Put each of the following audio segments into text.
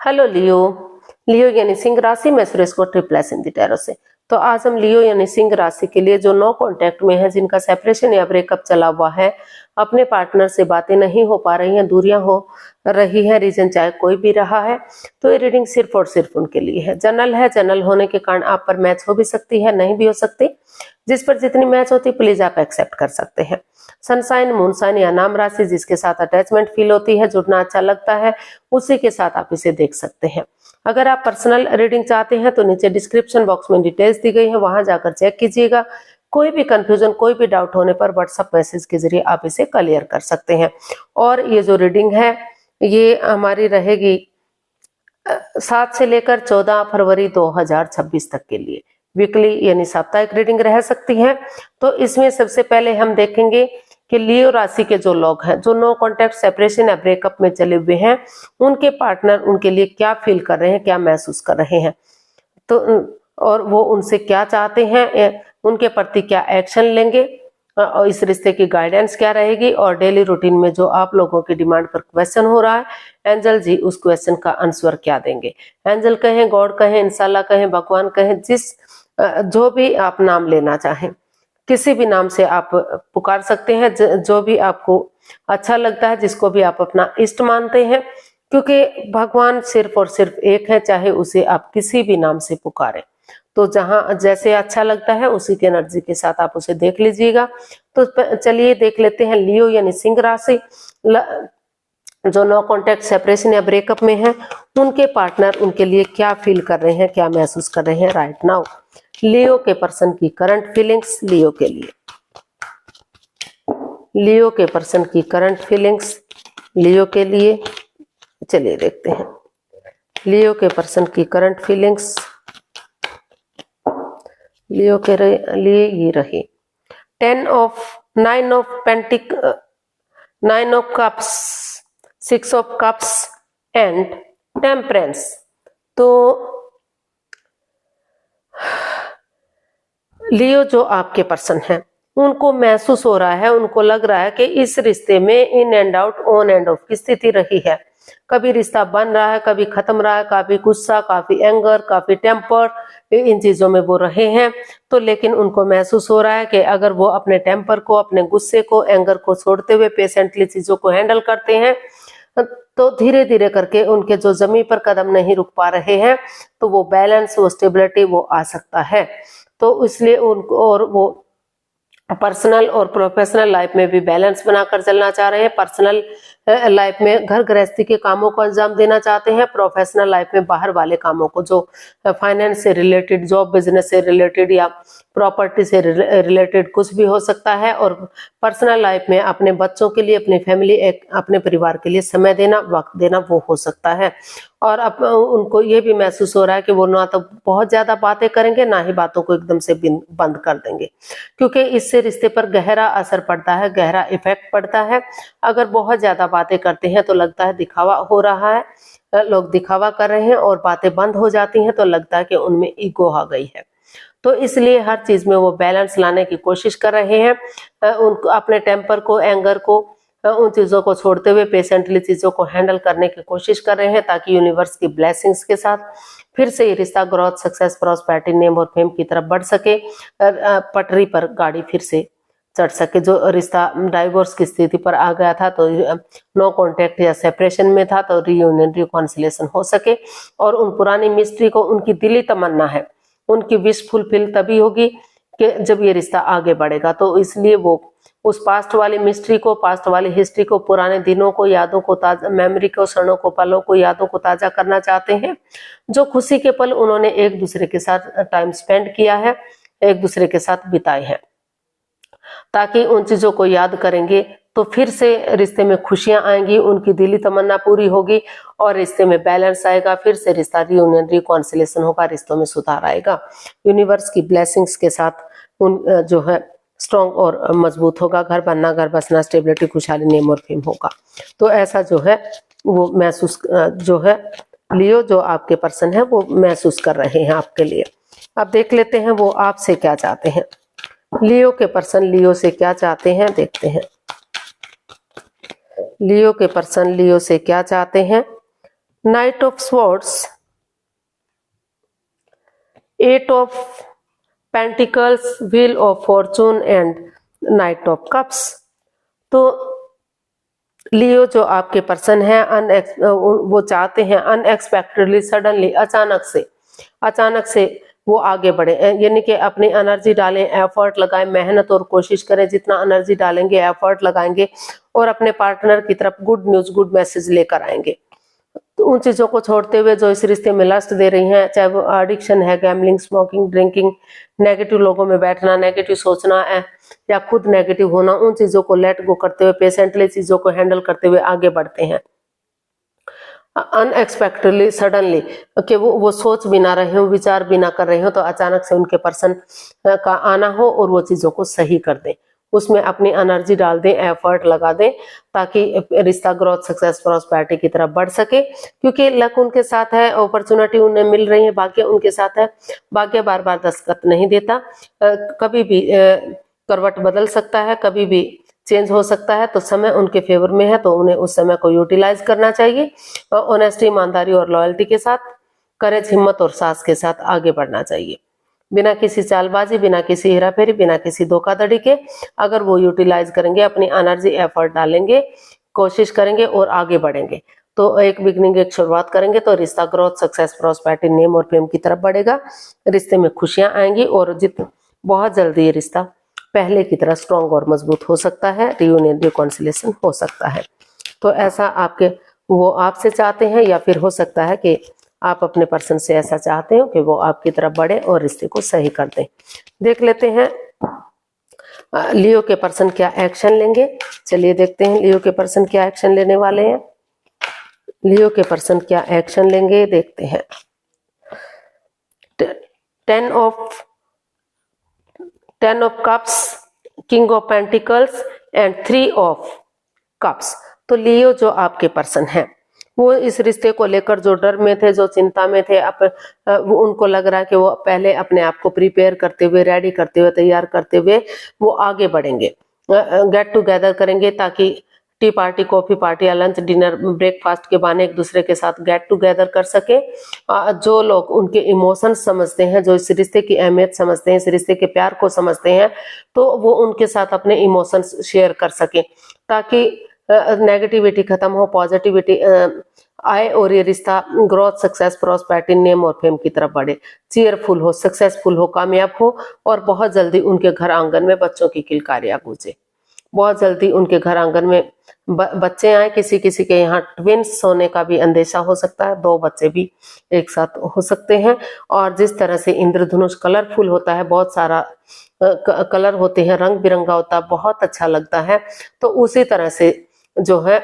Hello लियो। लियो यानी सिंह राशि में सुरेश को ट्रिप्लेस इन द टैरो से। तो आज हम लियो यानी सिंह राशि के लिए जो नो कांटेक्ट में है, जिनका सेपरेशन या ब्रेकअप चला हुआ है, अपने पार्टनर से बातें नहीं हो पा रही हैं, दूरियां हो रही हैं, रीजन चाहे कोई भी रहा है, तो ये रीडिंग सिर्फ और सिर्फ उनके लिए है। जनरल है, जनरल होने के कारण आप पर मैच हो भी सकती है, नहीं भी हो सकती। जिस पर जितनी मैच होती प्लीज आप एक्सेप्ट कर सकते हैं। सनसाइन, मूनसाइन या नाम राशि, जिसके साथ अटैचमेंट फील होती है, जुड़ना अच्छा लगता है, उसी के साथ आप इसे देख सकते हैं। अगर आप पर्सनल रीडिंग चाहते हैं तो नीचे डिस्क्रिप्शन बॉक्स में डिटेल्स दी गई है, वहां जाकर चेक कीजिएगा। कोई भी कंफ्यूजन, कोई भी डाउट होने पर व्हाट्सएप मैसेज के जरिए आप इसे क्लियर कर सकते हैं। और ये जो रीडिंग है ये हमारी रहेगी 7 से लेकर 14 फरवरी 2026 तक के लिए। वीकली यानी साप्ताहिक रीडिंग रह सकती है। तो इसमें सबसे पहले हम देखेंगे कि लियो राशि के जो लोग हैं, जो नो कॉन्टैक्ट, सेपरेशन या ब्रेकअप में चले हुए हैं, उनके पार्टनर उनके लिए क्या फील कर रहे हैं, क्या महसूस कर रहे हैं, तो और वो उनसे क्या चाहते हैं, उनके प्रति क्या एक्शन लेंगे, और इस रिश्ते की गाइडेंस क्या रहेगी, और डेली रूटीन में जो आप लोगों की डिमांड पर क्वेश्चन हो रहा है, एंजल जी उस क्वेश्चन का आंसर क्या देंगे। एंजल कहें, गॉड कहें, इंशाल्लाह कहें, भगवान कहें, जो भी आप नाम लेना चाहें, किसी भी नाम से आप पुकार सकते हैं, जो भी आपको अच्छा लगता है, जिसको भी आप अपना इष्ट मानते हैं, क्योंकि भगवान सिर्फ और सिर्फ एक है, चाहे उसे आप किसी भी नाम से पुकारें। तो जहां जैसे अच्छा लगता है उसी की एनर्जी के साथ आप उसे देख लीजिएगा। तो चलिए देख लेते हैं लियो यानी सिंह राशि, जो नो कॉन्टैक्ट, सेपरेशन या ब्रेकअप में है, उनके पार्टनर उनके लिए क्या फील कर रहे हैं, क्या महसूस कर रहे हैं राइट नाउ। लियो के पर्सन की करंट फीलिंग्स लियो के लिए, लियो के पर्सन की करंट फीलिंग्स लियो के लिए। चलिए देखते हैं लियो के पर्सन की करंट फीलिंग्स लियो के लिए ये रही। 9 of cups, 6 of cups and temperance. तो लियो जो आपके पर्सन है, उनको महसूस हो रहा है, उनको लग रहा है कि इस रिश्ते में in and out, on end of की स्थिति रही है। कभी रिश्ता बन रहा है, कभी खत्म रहा है, काफी गुस्सा, काफी एंगर, काफी टेम्पर, इन चीजों में वो रहे हैं। तो लेकिन उनको महसूस हो रहा है कि अगर वो अपने टेम्पर को, अपने गुस्से को, एंगर को छोड़ते हुए पेशेंटली चीजों को हैंडल करते हैं, तो धीरे धीरे करके उनके जो जमीन पर कदम नहीं रुक पा रहे हैं, तो वो बैलेंस, वो स्टेबिलिटी वो आ सकता है। तो इसलिए उनको, और वो पर्सनल और प्रोफेशनल लाइफ में भी बैलेंस बनाकर चलना चाह रहे हैं। पर्सनल लाइफ में घर गृहस्थी के कामों को अंजाम देना चाहते हैं, प्रोफेशनल लाइफ में बाहर वाले कामों को, जो फाइनेंस से रिलेटेड, जॉब बिजनेस से रिलेटेड या प्रॉपर्टी से रिलेटेड कुछ भी हो सकता है। और पर्सनल लाइफ में अपने बच्चों के लिए, अपनी फैमिली, अपने परिवार के लिए समय देना, वक्त देना, वो हो सकता है। और अब उनको ये भी महसूस हो रहा है कि वो ना तो बहुत ज्यादा बातें करेंगे, ना ही बातों को एकदम से बंद कर देंगे, क्योंकि इससे रिश्ते पर गहरा असर पड़ता है, गहरा इफेक्ट पड़ता है। अगर बहुत ज्यादा बातें करते हैं तो लगता है दिखावा हो रहा है, लोग दिखावा कर रहे हैं, और बातें बंद हो जाती हैं तो लगता है कि उनमें ईगो आ गई है। तो इसलिए हर चीज में वो बैलेंस लाने की कोशिश कर रहे हैं। उनको अपने टेम्पर को, एंगर को, उन चीजों को छोड़ते हुए पेशेंटली चीजों को हैंडल करने की कोशिश कर रहे हैं, ताकि यूनिवर्स की ब्लेसिंग्स के साथ फिर से ये रिश्ता ग्रोथ, सक्सेस, प्रॉस्पेरिटी, नेम और फेम की तरफ बढ़ सके, पटरी पर गाड़ी फिर से चढ़ सके। जो रिश्ता डाइवोर्स की स्थिति पर आ गया था, तो नो कॉन्टेक्ट या सेपरेशन में था, तो रीयूनियन, रिकॉन्सिलेशन हो सके, और उन पुरानी मिस्ट्री को, उनकी दिली तमन्ना है, उनकी विश फुलफिल तभी होगी कि जब ये रिश्ता आगे बढ़ेगा। तो इसलिए वो उस पास्ट वाली मिस्ट्री को, पास्ट वाली हिस्ट्री को, पुराने दिनों को, यादों को ताजा, मेमोरी को, क्षणों को, पलों को, यादों को ताजा करना चाहते हैं। जो खुशी के पल उन्होंने एक दूसरे के साथ टाइम स्पेंड किया है, एक दूसरे के साथ बिताए हैं, ताकि उन चीजों को याद करेंगे तो फिर से रिश्ते में खुशियां आएंगी, उनकी दिली तमन्ना पूरी होगी, और रिश्ते में बैलेंस आएगा, फिर से रिश्ता रीयूनियन, रिकॉन्सिलेशन होगा, रिश्तों में सुधार आएगा। यूनिवर्स की ब्लेसिंग्स के साथ उन जो है स्ट्रॉन्ग और मजबूत होगा। घर बनना, घर बसना, स्टेबिलिटी, खुशहाली, नेम और फेम होगा। तो ऐसा जो है वो महसूस, जो है लियो जो आपके पर्सन है वो महसूस कर रहे हैं आपके लिए। अब देख लेते हैं वो आपसे क्या चाहते हैं। लियो के पर्सन लियो से क्या चाहते हैं, देखते हैं लियो के पर्सन लियो से क्या चाहते हैं। Knight of swords, eight of pentacles, wheel of fortune and knight of cups. तो लियो जो आपके पर्सन है वो चाहते हैं अनएक्सपेक्टेडली, सडनली, अचानक से वो आगे बढ़े, यानी कि अपनी एनर्जी डालें, एफर्ट लगाएं, मेहनत और कोशिश करें, जितना एनर्जी डालेंगे, एफर्ट लगाएंगे और अपने पार्टनर की तरफ गुड न्यूज, गुड मैसेज लेकर आएंगे। तो उन चीजों को छोड़ते हुए जो इस रिश्ते में लस्ट दे रही हैं, चाहे वो एडिक्शन है, गैम्बलिंग, स्मोकिंग, ड्रिंकिंग, नेगेटिव लोगों में बैठना, नेगेटिव सोचना है या खुद नेगेटिव होना, उन चीजों को लेट गो करते हुए पेशेंटली चीजों को हैंडल करते हुए आगे बढ़ते हैं। अनएक्सपेक्टेडली, सडनली, कि वो सोच भी ना रहे हो, विचार भी ना कर रहे हो, तो अचानक से उनके पर्सन का आना हो और वो चीजों को सही कर दें, उसमें अपनी एनर्जी डाल दें, एफर्ट लगा दें, ताकि रिश्ता ग्रोथ, सक्सेस, प्रॉस्पेरिटी की तरफ बढ़ सके। क्योंकि लक उनके साथ है, अपॉर्चुनिटी उन्हें मिल रही है, भाग्य उनके साथ है। भाग्य बार बार दस्तखत नहीं देता, कभी भी करवट बदल सकता है, कभी भी चेंज हो सकता है। तो समय उनके फेवर में है, तो उन्हें उस समय को यूटिलाइज करना चाहिए। ऑनेस्टी, ईमानदारी और लॉयल्टी के साथ, करेज, हिम्मत और साहस के साथ आगे बढ़ना चाहिए, बिना किसी चालबाजी, बिना किसी हेराफेरी, बिना किसी धोखाधड़ी के। अगर वो यूटिलाइज करेंगे, अपनी एनर्जी, एफर्ट डालेंगे, कोशिश करेंगे और आगे बढ़ेंगे, तो एक बिगनिंग, एक शुरुआत करेंगे, तो रिश्ता ग्रोथ, सक्सेस, प्रॉस्पेरिटी, नेम और फेम की तरफ बढ़ेगा। रिश्ते में खुशियां आएंगी और बहुत जल्दी ये रिश्ता पहले की तरह स्ट्रॉन्ग और मजबूत हो सकता है, रियूनियन, रिकॉन्सिलेशन हो सकता है। तो ऐसा वो आपसे चाहते हैं, या फिर हो सकता है कि आप अपने पर्सन से ऐसा चाहते हो कि वो आपकी तरफ बढ़े और रिश्ते को सही कर दें। देख लेते हैं लियो के पर्सन क्या एक्शन लेंगे। चलिए देखते हैं लियो के पर्सन क्या एक्शन लेने वाले हैं। लियो के पर्सन क्या एक्शन लेंगे, देखते हैं। 10 of cups, king of pentacles and 3 of cups. तो लियो जो आपके पर्सन है, वो इस रिश्ते को लेकर जो डर में थे, जो चिंता में थे, वो उनको लग रहा है कि वो पहले अपने आप को प्रिपेयर करते हुए, रेडी करते हुए, तैयार करते हुए वो आगे बढ़ेंगे, गेट टुगेदर करेंगे, ताकि टी पार्टी, कॉफी पार्टी या लंच, डिनर, ब्रेकफास्ट के बहाने एक दूसरे के साथ गेट टुगेदर कर सके। जो लोग उनके इमोशंस समझते हैं, जो इस रिश्ते की अहमियत समझते हैं, इस रिश्ते के प्यार को समझते हैं, तो वो उनके साथ अपने इमोशंस शेयर कर सके, ताकि नेगेटिविटी खत्म हो, पॉजिटिविटी आए और ये रिश्ता ग्रोथ, सक्सेस, प्रॉस्पेरिटी, नेम और फेम की तरफ बढ़े, चीयरफुल हो, सक्सेसफुल हो, कामयाब हो और बहुत जल्दी उनके घर आंगन में बच्चों की किलकारियां गूंजे। बहुत जल्दी उनके घर आंगन में बच्चे आए। किसी किसी के यहाँ ट्विंस होने का भी अंदेशा हो सकता है, 2 बच्चे भी एक साथ हो सकते हैं। और जिस तरह से इंद्रधनुष कलरफुल होता है, बहुत सारा कलर होते हैं, रंग बिरंगा होता है, बहुत अच्छा लगता है, तो उसी तरह से जो है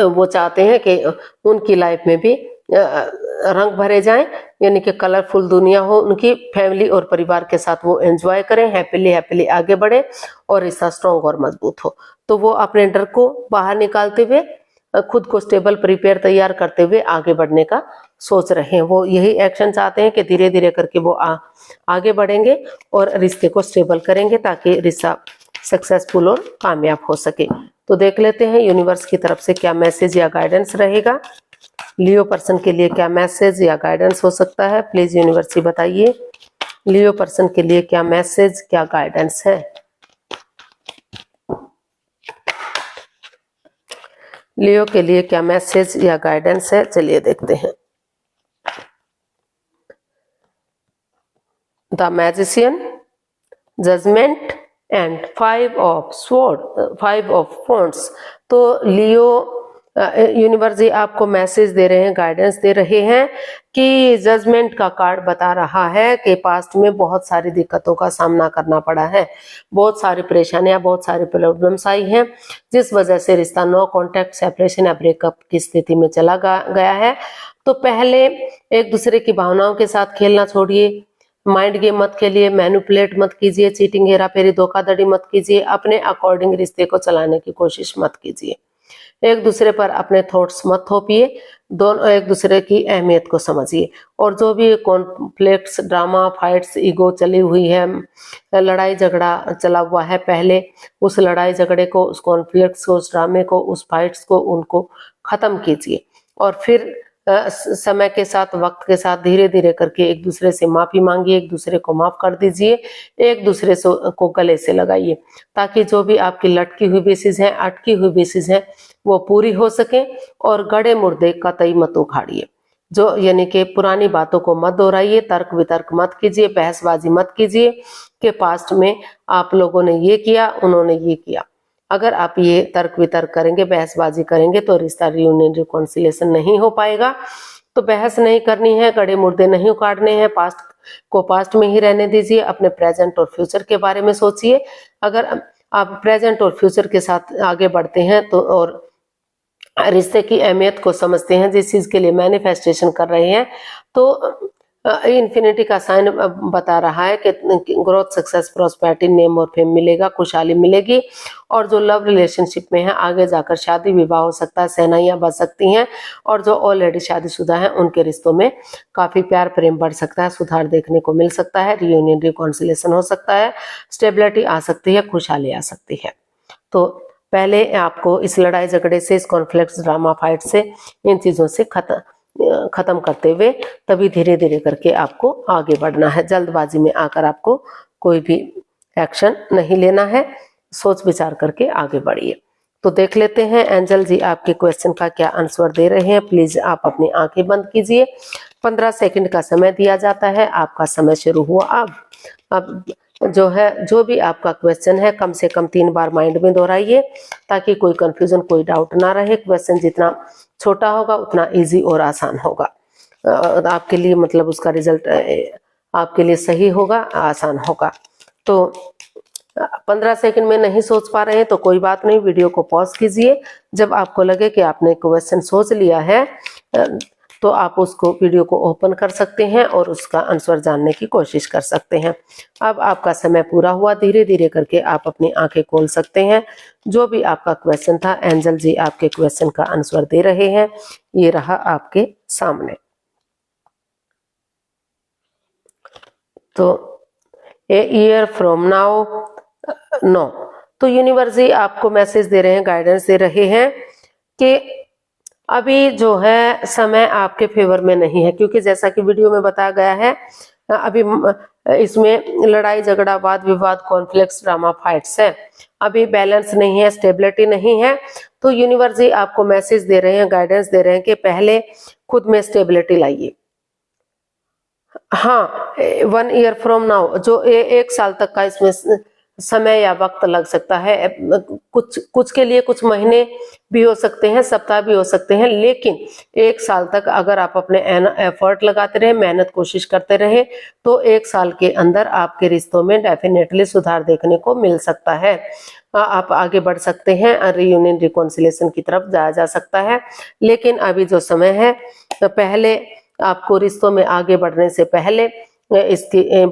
वो चाहते हैं कि उनकी लाइफ में भी रंग भरे जाएं, यानी कि कलरफुल दुनिया हो, उनकी फैमिली और परिवार के साथ वो एंजॉय करें, हैप्पीली आगे बढ़े और रिश्ता स्ट्रॉन्ग और मजबूत हो। तो वो अपने डर को बाहर निकालते हुए, खुद को स्टेबल, प्रिपेयर, तैयार करते हुए आगे बढ़ने का सोच रहे हैं। वो यही एक्शन चाहते हैं कि धीरे धीरे करके वो आगे बढ़ेंगे और रिश्ते को स्टेबल करेंगे, ताकि रिश्ता सक्सेसफुल और कामयाब हो सके। तो देख लेते हैं यूनिवर्स की तरफ से क्या मैसेज या गाइडेंस रहेगा, लियो पर्सन के लिए क्या मैसेज या गाइडेंस हो सकता है। प्लीज यूनिवर्स ही बताइए लियो पर्सन के लिए क्या मैसेज, क्या गाइडेंस है। लियो के लिए क्या मैसेज या गाइडेंस है, चलिए देखते हैं। The magician, judgement and 5 of sword, 5 of wands. तो लियो यूनिवर्स जी आपको मैसेज दे रहे हैं, गाइडेंस दे रहे हैं कि जजमेंट का कार्ड बता रहा है कि पास्ट में बहुत सारी दिक्कतों का सामना करना पड़ा है, बहुत सारी परेशानियां, बहुत सारी प्रॉब्लम्स आई हैं, जिस वजह से रिश्ता नो कॉन्टैक्ट, सेपरेशन या ब्रेकअप की स्थिति में चला गया है। तो पहले एक दूसरे की भावनाओं के साथ खेलना छोड़िए, माइंड गेम मत खेलिए, मैनिपुलेट मत कीजिए, चीटिंग, हेराफेरी, धोखाधड़ी मत कीजिए, अपने अकॉर्डिंग रिश्ते को चलाने की कोशिश मत कीजिए, एक दूसरे पर अपने थॉट्स मत थोपिए, दोनों एक दूसरे की अहमियत को समझिए। और जो भी कॉन्फ्लिक्ट्स, ड्रामा, फाइट्स, ईगो चली हुई है, लड़ाई झगड़ा चला हुआ है, पहले उस लड़ाई झगड़े को, उस कॉन्फ्लिक्ट्स को, उस ड्रामे को, उस फाइट्स को, उनको खत्म कीजिए और फिर समय के साथ, वक्त के साथ धीरे धीरे करके एक दूसरे से माफी मांगिए, एक दूसरे को माफ कर दीजिए, एक दूसरे को गले से लगाइए, ताकि जो भी आपकी लटकी हुई विशेष है, अटकी हुई विशेष है, वो पूरी हो सके। और गड़े मुर्दे कतई मत उखाड़िए, जो यानी कि पुरानी बातों को मत दोहराइए, तर्क वितर्क मत कीजिए, बहसबाजी मत कीजिए कि पास्ट में आप लोगों ने ये किया, उन्होंने ये किया। अगर आप ये तर्क वितर्क करेंगे, बहसबाजी करेंगे, तो रिश्ता रियूनियन रिकॉन्सिलिएशन नहीं हो पाएगा। तो बहस नहीं करनी है, गड़े मुर्दे नहीं उखाड़ने हैं, पास्ट को पास्ट में ही रहने दीजिए, अपने प्रेजेंट और फ्यूचर के बारे में सोचिए। अगर आप प्रेजेंट और फ्यूचर के साथ आगे बढ़ते हैं तो और रिश्ते की अहमियत को समझते हैं, जिस चीज के लिए मैनिफेस्टेशन कर रहे हैं, तो इन्फिनिटी का साइन बता रहा है कि ग्रोथ, सक्सेस, प्रॉस्पेरिटी, नेम और फेम मिलेगा, खुशहाली मिलेगी। और जो लव रिलेशनशिप में है, आगे जाकर शादी विवाह हो सकता है, सहनाइयां बच सकती हैं। और जो ऑलरेडी शादीशुदा हैं, उनके रिश्तों में काफी प्यार प्रेम बढ़ सकता है, सुधार देखने को मिल सकता है, रियूनियन रिकॉन्सिलिएशन हो सकता है, स्टेबिलिटी आ सकती है, खुशहाली आ सकती है। तो पहले आपको इस लड़ाई झगड़े से, इस कॉन्फ्लिक्ट, ड्रामा, फाइट से, इन चीजों से खत्म करते हुए तभी धीरे धीरे करके आपको आगे बढ़ना है। जल्दबाजी में आकर आपको कोई भी एक्शन नहीं लेना है, सोच विचार करके आगे बढ़िए। तो देख लेते हैं एंजल जी आपके क्वेश्चन का क्या आंसर दे रहे हैं। प्लीज आप अपनी आंखें बंद कीजिए। 15 सेकंड का समय दिया जाता है, आपका समय शुरू हुआ। अब जो है, जो भी आपका क्वेश्चन है, कम से कम 3 बार माइंड में दोहराइए, ताकि कोई कंफ्यूजन, कोई डाउट ना रहे। क्वेश्चन जितना छोटा होगा उतना इजी और आसान होगा आपके लिए, मतलब उसका रिजल्ट आपके लिए सही होगा, आसान होगा। तो 15 सेकंड में नहीं सोच पा रहे हैं तो कोई बात नहीं, वीडियो को पॉज कीजिए। जब आपको लगे कि आपने क्वेश्चन सोच लिया है तो आप उसको, वीडियो को ओपन कर सकते हैं और उसका आंसर जानने की कोशिश कर सकते हैं। अब आपका समय पूरा हुआ, धीरे धीरे करके आप अपनी आंखें खोल सकते हैं। जो भी आपका क्वेश्चन था, एंजल जी आपके क्वेश्चन का आंसर दे रहे हैं, ये रहा आपके सामने। तो a year from now, no. तो यूनिवर्स जी आपको मैसेज दे रहे हैं, गाइडेंस दे रहे हैं कि अभी जो है समय आपके फेवर में नहीं है, क्योंकि जैसा कि वीडियो में बताया गया है, अभी इसमें लड़ाई झगड़ा, वाद विवाद, कॉन्फ्लिक्ट्स, ड्रामा, फाइट्स है। अभी बैलेंस नहीं है, स्टेबिलिटी नहीं है। तो यूनिवर्स जी आपको मैसेज दे रहे हैं, गाइडेंस दे रहे हैं कि पहले खुद में स्टेबिलिटी लाइए। हाँ, 1 ईयर फ्रॉम नाउ, जो 1 साल तक का इसमें समय या वक्त लग सकता है। कुछ के लिए कुछ महीने भी हो सकते हैं, सप्ताह भी हो सकते हैं, लेकिन 1 साल तक अगर आप अपने एफर्ट लगाते रहे, मेहनत कोशिश करते रहे, तो 1 साल के अंदर आपके रिश्तों में डेफिनेटली सुधार देखने को मिल सकता है। आप आगे बढ़ सकते हैं, रियूनियन रिकॉन्सिलिएशन की तरफ जाया जा सकता है। लेकिन अभी जो समय है, पहले आपको रिश्तों में आगे बढ़ने से पहले इसकी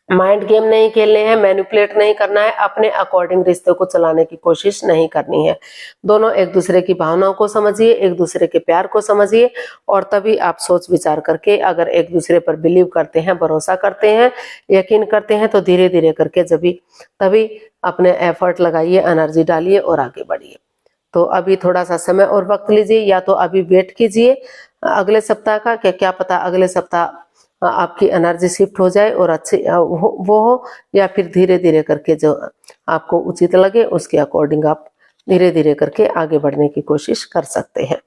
माइंड गेम नहीं खेलने हैं, मैनिपुलेट नहीं करना है, अपने अकॉर्डिंग रिश्ते को चलाने की कोशिश नहीं करनी है। दोनों एक दूसरे की भावनाओं को समझिए, एक दूसरे के प्यार को समझिए, और तभी आप सोच विचार करके अगर एक दूसरे पर बिलीव करते हैं, भरोसा करते हैं, यकीन करते हैं, तो धीरे धीरे करके तभी अपने एफर्ट लगाइए, एनर्जी डालिए और आगे बढ़िए। तो अभी थोड़ा सा समय और वक्त लीजिए, या तो अभी वेट कीजिए अगले सप्ताह का, क्या पता अगले सप्ताह आपकी एनर्जी शिफ्ट हो जाए और अच्छी वो हो, या फिर धीरे धीरे करके जो आपको उचित लगे उसके अकॉर्डिंग आप धीरे धीरे करके आगे बढ़ने की कोशिश कर सकते हैं।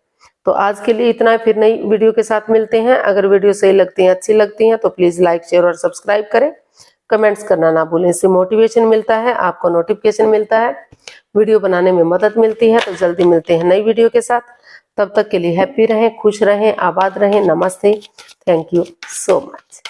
तो आज के लिए इतना, फिर नई वीडियो के साथ मिलते हैं। अगर वीडियो सही लगती है, अच्छी लगती है, तो प्लीज लाइक, शेयर और सब्सक्राइब करें। कमेंट्स करना ना भूलें, इससे मोटिवेशन मिलता है, आपको नोटिफिकेशन मिलता है, वीडियो बनाने में मदद मिलती है। तो जल्दी मिलते हैं नई वीडियो के साथ, तब तक के लिए हैप्पी रहें, खुश रहें, आबाद रहें। नमस्ते, थैंक यू सो मच।